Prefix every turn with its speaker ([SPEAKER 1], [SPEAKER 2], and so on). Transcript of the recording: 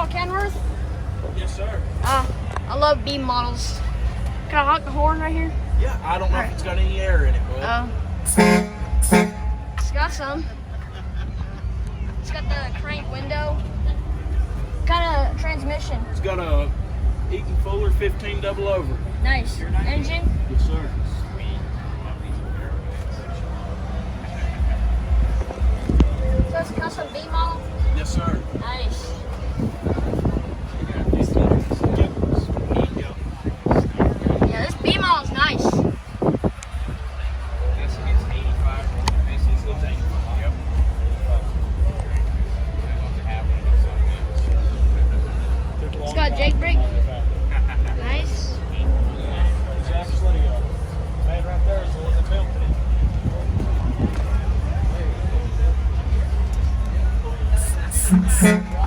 [SPEAKER 1] Model Kenworth?
[SPEAKER 2] Yes, sir.
[SPEAKER 1] I love B models. Can I honk the horn right here?
[SPEAKER 2] Yeah, I don't know if it's got any air in it, bud.
[SPEAKER 1] It's got some. It's got the crank window. What kind of transmission?
[SPEAKER 2] It's got a Eaton Fuller 15 double over.
[SPEAKER 1] Nice. Engine?
[SPEAKER 2] Yes, sir.
[SPEAKER 1] So it's custom B model?
[SPEAKER 2] Yes, sir.
[SPEAKER 1] Nice. Yeah, this B model's nice. It's got a Jake brake. Nice.
[SPEAKER 2] It's actually man right there is the one that built it.